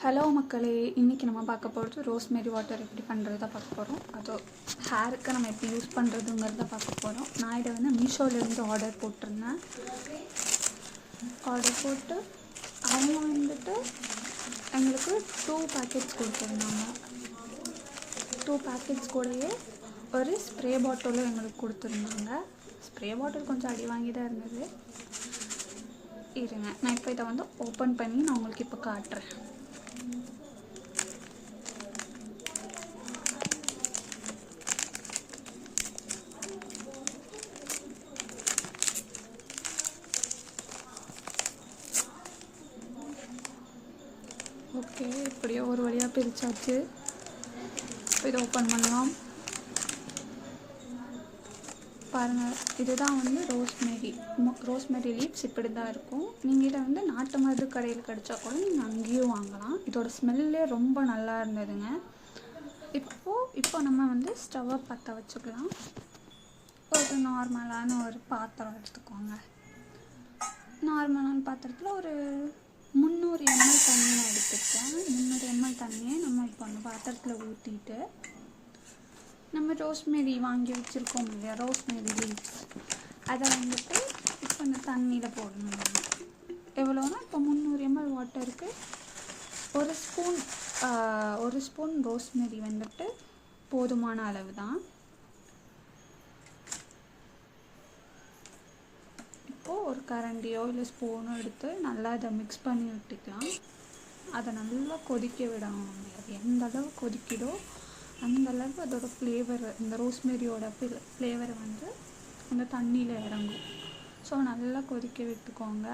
Hello மக்களே, இன்றைக்கி நம்ம பார்க்க போகிறது ரோஸ்மேரி வாட்டர் எப்படி பண்ணுறதா பார்க்க போகிறோம். அதோ ஹேருக்கு நம்ம எப்படி யூஸ் பண்ணுறதுங்கிறத பார்க்க போகிறோம். நான் இதை வந்து மீஷோலேருந்து ஆர்டர் போட்டிருந்தேன். ஆர்டர் போட்டு அவங்க வந்துட்டு எங்களுக்கு 2 பேக்கெட்ஸ் கொடுத்துருந்தாங்க. 2 பேக்கெட்ஸ் கூடயே ஒரு ஸ்ப்ரே பாட்டிலும் எங்களுக்கு கொடுத்துருந்தாங்க. ஸ்ப்ரே பாட்டில் கொஞ்சம் அடி வாங்கி தான் இருந்தது. இருங்க, நான் இப்போ இதை வந்து ஓப்பன் பண்ணி நான் உங்களுக்கு இப்போ காட்டுறேன். ஓகே, இப்படியே ஒரு வழியாக பிரித்தாச்சு. இப்போ இதை ஓப்பன் பண்ணலாம். பாருங்கள், இதுதான் வந்து ரோஸ்மேரி லீவ்ஸ் இப்படி தான் இருக்கும். நீங்கள் இதை வந்து நாட்டு மருந்து கடையில் கிடச்சா கூட நீங்கள் அங்கேயும் வாங்கலாம். இதோட ஸ்மெல்லே ரொம்ப நல்லா இருந்ததுங்க. இப்போ நம்ம வந்து ஸ்டவ்வை பற்ற வச்சுக்கலாம். ஒரு நார்மலான ஒரு பாத்திரம் எடுத்துக்கோங்க. நார்மலான பாத்திரத்தில் ஒரு 300 ml தண்ணி நான் எடுத்துக்கிட்டேன். 300 ml தண்ணியை நம்ம இப்போ அந்த பாத்திரத்தில் ஊற்றிட்டு நம்ம ரோஸ்மேரி வாங்கி வச்சுருக்கோம் இல்லையா, ரோஸ்மேரி லீவ்ஸ், அதை வந்துட்டு இப்போ அந்த தண்ணியில் போடணும். எவ்வளோனா இப்போ 300 ml வாட்டருக்கு ஒரு ஸ்பூன் ரோஸ்மேரி வந்துட்டு போதுமான அளவு தான். இப்போது ஒரு கரண்டியோ இல்லை ஸ்பூனோ எடுத்து நல்லா அதை மிக்ஸ் பண்ணி விட்டுக்கலாம். அதை நல்லா கொதிக்க விடணும். அது எந்த அளவு கொதிக்குதோ அந்த அளவு அதோடய ஃப்ளேவர், இந்த ரோஸ்மேரியோட ஃப்ளேவர் வந்து அந்த தண்ணியில் இறங்கும். ஸோ நல்லா கொதிக்க விட்டுக்கோங்க.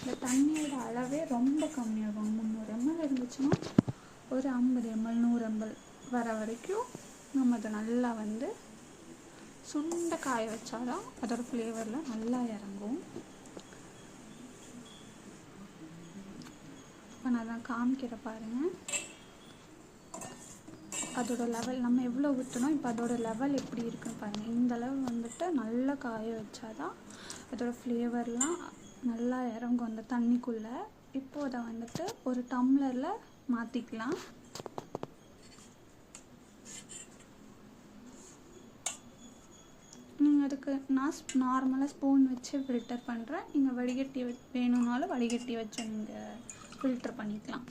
இந்த தண்ணியோட அளவே ரொம்ப கம்மியாகும். 300 ml இருந்துச்சுன்னா ஒரு 50 ml 100 ml வர வரைக்கும் நம்ம அதை நல்லா வந்து சுண்ட காய வச்சாதான் அதோட ஃப்ளேவரில் நல்லா இறங்கும். இப்போ நான் தான் காமிக்கிற பாருங்கள். அதோட லெவல் நம்ம எவ்வளோ ஊற்றணும், இப்போ அதோட லெவல் எப்படி இருக்குன்னு பாருங்கள். இந்த அளவு வந்துட்டு நல்லா காய வச்சாதான் அதோட ஃப்ளேவர்லாம் நல்லா இறங்கும் அந்த தண்ணிக்குள்ளே. இப்போது அதை வந்துட்டு ஒரு டம்ளரில் மாற்றிக்கலாம். நீங்கள் அதுக்கு நான் நார்மலாக ஸ்பூன் வச்சு ஃபில்டர் பண்ணுறேன். நீங்கள் வடிகட்டி வேணும்னாலும் வடிகட்டி வச்சு நீங்கள் ஃபில்டர் பண்ணிக்கலாம்.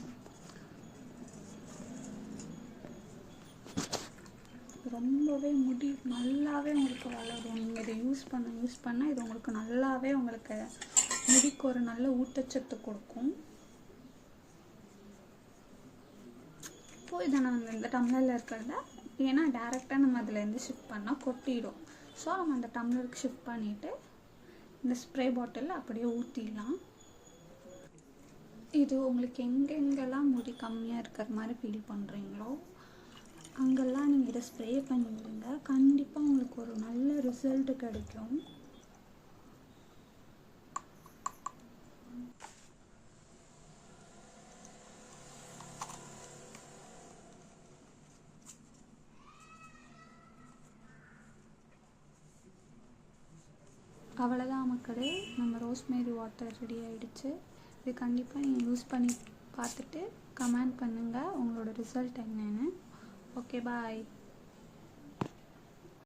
ரொம்பவே முடி நல்லாவே உங்களுக்கு வளரும். நீங்கள் இதை யூஸ் பண்ண இது உங்களுக்கு நல்லாவே உங்களுக்கு முடிக்கு ஒரு நல்ல ஊட்டச்சத்து கொடுக்கும். இப்போது இதை நம்ம இந்த டம்ளரில் இருக்கிறத, ஏன்னா டேரெக்டாக நம்ம அதிலேருந்து ஷிஃப்ட் பண்ணால் கொட்டிடும். ஸோ நம்ம அந்த டம்ளருக்கு ஷிஃப்ட் பண்ணிவிட்டு இந்த ஸ்ப்ரே பாட்டிலில் அப்படியே ஊற்றிடலாம். இது உங்களுக்கு எங்கெங்கெல்லாம் முடி கம்மியாக இருக்கிற மாதிரி ஃபீல் பண்ணுறீங்களோ அங்கெல்லாம் நீங்கள் இதை ஸ்ப்ரே பண்ணி விடுங்க. கண்டிப்பாக உங்களுக்கு ஒரு நல்ல ரிசல்ட் கிடைக்கும். அவ்வளோதான் மக்களே, நம்ம ரோஸ்மேரி வாட்டர் ரெடி ஆகிடுச்சு. இது கண்டிப்பாக நீங்கள் யூஸ் பண்ணி பார்த்துட்டு கமெண்ட் பண்ணுங்கள் உங்களோட ரிசல்ட் என்னன்னு. ஓகே, பாய்.